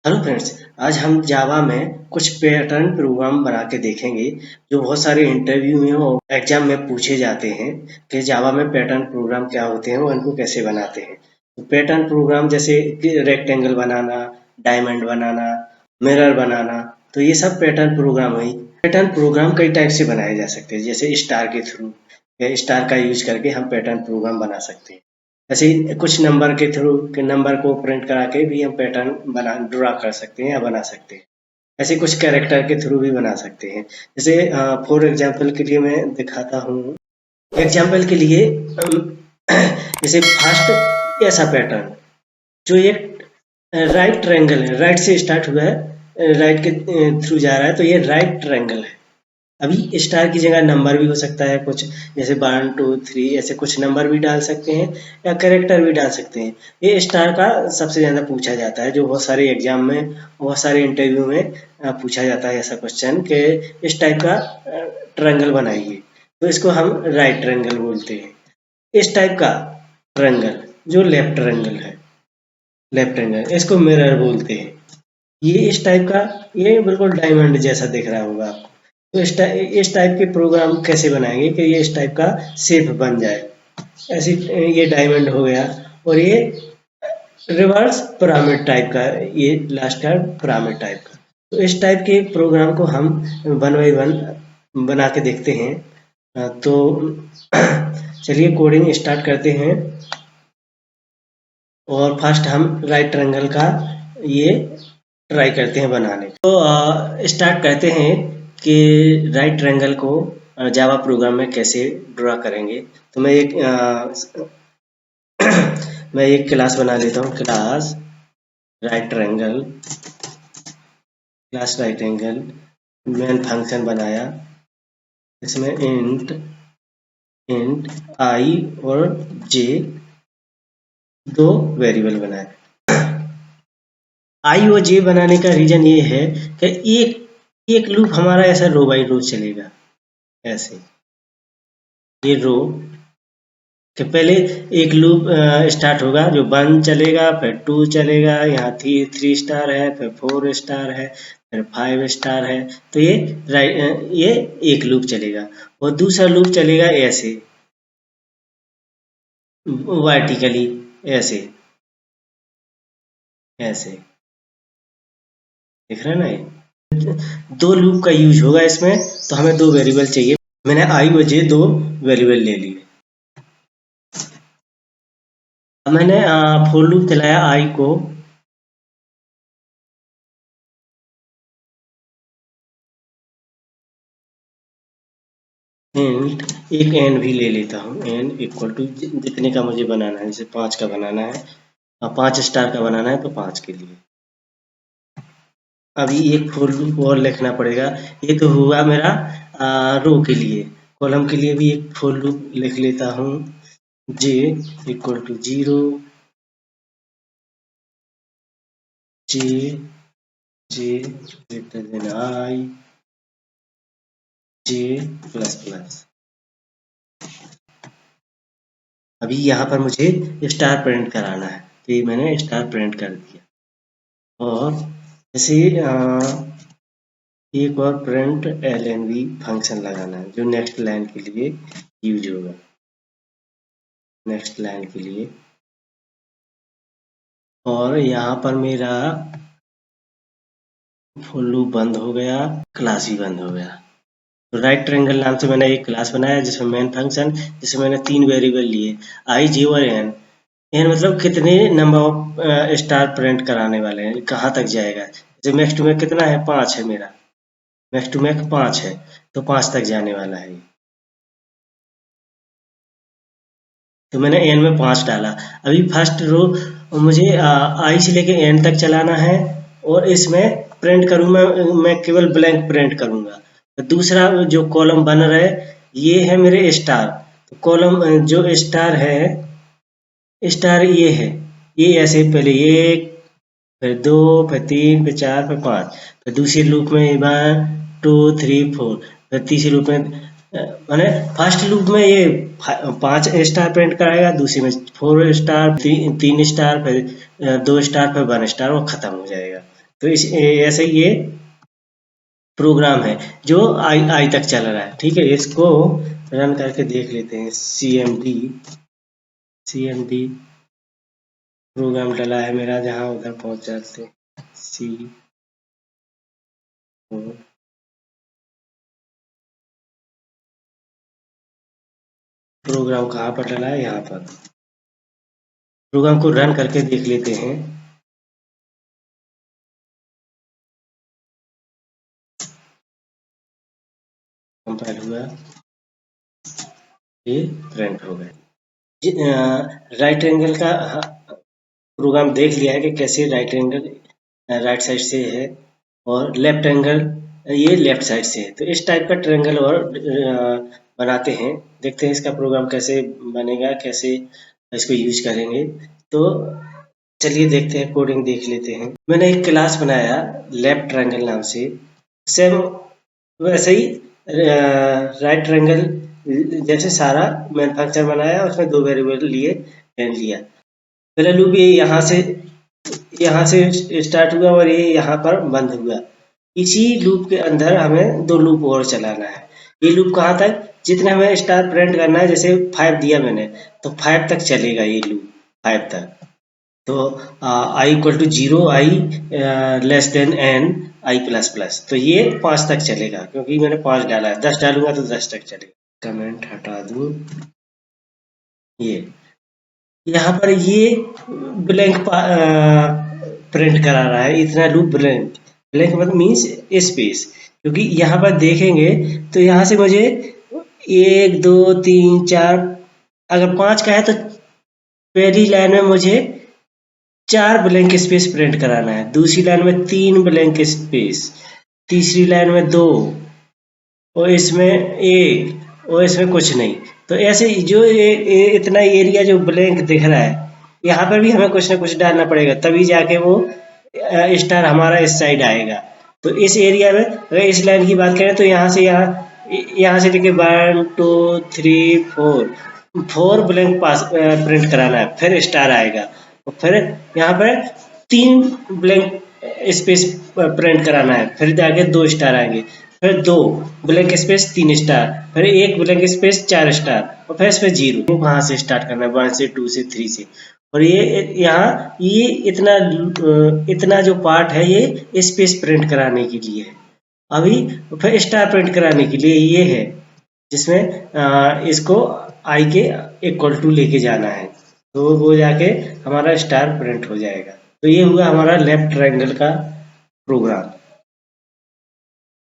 Hello friends, आज हम जावा में कुछ पैटर्न प्रोग्राम बना के देखेंगे जो बहुत सारे इंटरव्यू में और एग्जाम में पूछे जाते हैं कि जावा में पैटर्न प्रोग्राम क्या होते हैं और उनको कैसे बनाते हैं। तो पैटर्न प्रोग्राम जैसे कि रेक्टेंगल बनाना, डायमंड बनाना, मिरर बनाना, तो ये सब पैटर्न प्रोग्राम हुई। पैटर्न प्रोग्राम कई टाइप से बनाए जा सकते हैं, जैसे स्टार के थ्रू या स्टार का यूज करके हम पैटर्न प्रोग्राम बना सकते हैं। ऐसे ही कुछ नंबर के थ्रू के नंबर को प्रिंट करा के भी हम पैटर्न बना ड्रा कर सकते हैं या बना सकते हैं। ऐसे कुछ कैरेक्टर के थ्रू भी बना सकते हैं। जैसे फॉर एग्जांपल के लिए मैं दिखाता हूँ। एग्जांपल के लिए जैसे फर्स्ट ऐसा पैटर्न जो एक राइट ट्रायंगल है, राइट से स्टार्ट हुआ है, राइट के थ्रू जा रहा है, तो ये राइट ट्रायंगल है। अभी स्टार की जगह नंबर भी हो सकता है कुछ, जैसे 1 2 3 ऐसे कुछ नंबर भी डाल सकते हैं या कैरेक्टर भी डाल सकते हैं। ये स्टार का सबसे ज़्यादा पूछा जाता है, जो बहुत सारे एग्जाम में, बहुत सारे इंटरव्यू में पूछा जाता है ऐसा क्वेश्चन कि इस टाइप का ट्रायंगल बनाइए, तो इसको हम राइट ट्रायंगल बोलते हैं। इस टाइप का ट्रायंगल जो लेफ्ट ट्रायंगल है, लेफ्ट ट्रायंगल इसको मिरर बोलते हैं। ये इस टाइप का, ये बिल्कुल डायमंड जैसा दिख रहा होगा आपको। तो इस टाइप के प्रोग्राम कैसे बनाएंगे कि ये इस टाइप का शेप बन जाए। ऐसे ये डायमंड हो गया, और ये रिवर्स पिरामिड टाइप का, ये लास्ट का पिरामिड टाइप का। तो इस टाइप के प्रोग्राम को हम वन बाई वन बना के देखते हैं। तो चलिए कोडिंग स्टार्ट करते हैं। और फर्स्ट हम राइट ट्रायंगल का ये ट्राई करते हैं बनाने। तो स्टार्ट करते हैं कि राइट ट्रायंगल को जावा प्रोग्राम में कैसे ड्रा करेंगे। तो मैं एक मैं एक क्लास बना लेता हूँ, class right triangle, class right angle, main function बनाया, इसमें इंट आई और जे दो वेरिएबल बनाए। आई और जे बनाने का रीजन ये है कि एक लूप हमारा ऐसा रो बाई रो चलेगा। ऐसे ये रो कि पहले एक लूप स्टार्ट होगा जो 1 चलेगा, फिर 2 चलेगा, यहाँ 3 स्टार है, फिर 4 स्टार है, फिर 5 स्टार है। तो ये एक लूप चलेगा। और दूसरा लूप चलेगा ऐसे वर्टिकली, ऐसे ऐसे दिख रहा है ना। ये दो लूप का यूज होगा इसमें, तो हमें दो वेरिएबल चाहिए। मैंने आई और जे दो वेरिएबल ले लिए। अब मैंने फॉर लूप चलाया आई को, एंड एक एन भी ले लेता हूँ, एन इक्वल टू जितने का मुझे बनाना है। जैसे 5 का बनाना है, 5 स्टार का बनाना है, तो 5 के लिए अभी एक फॉर लूप और लिखना पड़ेगा। ये तो हुआ मेरा रो के लिए। कॉलम के लिए भी एक फॉर लूप लिख लेता हूँ, J equal to 0, J J greater than I, J plus plus. अभी यहाँ पर मुझे स्टार प्रिंट कराना है, तो ये मैंने स्टार प्रिंट कर दिया। और जैसे एक और प्रिंट एलएनवी फंक्शन लगाना है जो नेक्स्ट लाइन के लिए यूज होगा, नेक्स्ट लाइन के लिए। और यहाँ पर मेरा फॉर लूप बंद हो गया, क्लास भी बंद हो गया। तो राइट ट्रायंगल नाम से मैंने एक क्लास बनाया जिसमें मेन फंक्शन, जिसमें मैंने 3 वेरिएबल लिए, आई जे और एन। एन मतलब कितने नंबर ऑफ स्टार प्रिंट कराने वाले हैं, कहाँ तक जाएगा। जैसे मैक्स टू मैक्स कितना है, 5 है मेरा, मैक्स टू मैक्स 5 है, तो 5 तक जाने वाला है। तो मैंने एन में 5 डाला। अभी फर्स्ट रो मुझे आई से लेके एन तक चलाना है, और इसमें प्रिंट करूँ मैं केवल ब्लैंक प्रिंट करूँगा। तो दूसरा जो कॉलम बन रहा है, ये है मेरे स्टार। तो कॉलम जो स्टार है, स्टार ये है, ये ऐसे पहले एक, फिर 2, फिर 3, फिर 4, फिर 5, फिर दूसरे लूप में 1 2 3 4, फिर तीसरे लूप में माने फर्स्ट लूप में ये 5 स्टार प्रिंट कराएगा, दूसरे में 4 स्टार, 3 स्टार, फिर 2 स्टार, फिर 1 स्टार, और खत्म हो जाएगा। तो इस ऐसे ही ये प्रोग्राम है जो आई तक चल रहा है। ठीक है, इसको रन करके देख लेते हैं। सी एम डी प्रोग्राम डला है मेरा, जहाँ उधर पहुंच जाते हैं। सी प्रोग्राम कहाँ पर डला है? यहाँ पर। प्रोग्राम को रन करके देख लेते हैं। कंपाइल हुआ, ये प्रिंट हो गए। राइट एंगल का प्रोग्राम देख लिया है कि कैसे राइट एंगल राइट साइड से है और लेफ्ट एंगल ये लेफ्ट साइड से है। तो इस टाइप का ट्रायंगल और बनाते हैं। देखते हैं इसका प्रोग्राम कैसे बनेगा, कैसे इसको यूज करेंगे। तो चलिए देखते हैं, कोडिंग देख लेते हैं। मैंने एक क्लास बनाया लेफ्ट ट्रायंगल नाम से। सेम वैसे ही राइट ट्रायंगल जैसे सारा मैन्युफैक्चर बनाया, उसमें दो वेरिएबल लिए एंड लिया। पहला लूप ये यहाँ से स्टार्ट हुआ और ये यहाँ पर बंद हुआ। इसी लूप के अंदर हमें दो लूप और चलाना है। ये लूप कहाँ तक? जितने हमें स्टार प्रिंट करना है, जैसे 5 दिया मैंने, तो 5 तक चलेगा ये लूप, 5 तक। तो I equal to 0, I less than N, I plus plus. तो ये 5 तक चलेगा क्योंकि मैंने 5 डाला है। 10 डालूंगा तो 10 तक चलेगा। कमेंट हटा दूं। ये यहाँ पर ये ब्लैंक प्रिंट करा रहा है, इतना लूप ब्लैंक। ब्लैंक मतलब मीन्स स्पेस। क्योंकि यहाँ पर देखेंगे तो यहाँ से मुझे 1 2 3 4, अगर 5 का है तो पहली लाइन में मुझे 4 ब्लैंक स्पेस प्रिंट कराना है, दूसरी लाइन में 3 ब्लैंक स्पेस, तीसरी लाइन में 2 और इसमें 1 और इसमें कुछ नहीं। तो ऐसे जो इतना एरिया जो ब्लैंक दिख रहा है, यहाँ पर भी हमें कुछ ना कुछ डालना पड़ेगा, तभी जाके वो स्टार हमारा इस साइड आएगा। तो इस एरिया में अगर इस लाइन की बात करें तो यहाँ से लेके 1 2 3 4 ब्लैंक पास प्रिंट कराना है, फिर स्टार आएगा। और फिर यहाँ पर 3 ब्लैंक स्पेस प्रिंट कराना है, फिर जाके 2 स्टार आएंगे, फिर 2 ब्लैंक स्पेस 3 स्टार, फिर 1 ब्लैंक स्पेस 4 स्टार, और फिर इस पे 0। वहां से स्टार्ट करना है, 1 से 2 से 3 से। और ये यहाँ ये इतना जो पार्ट है ये स्पेस प्रिंट कराने के लिए है। अभी फिर स्टार प्रिंट कराने के लिए ये है, जिसमें इसको आई के इक्वल टू लेके जाना है, तो वो जाके हमारा स्टार प्रिंट हो जाएगा। तो ये हुआ हमारा लेफ्ट ट्रायंगल का प्रोग्राम।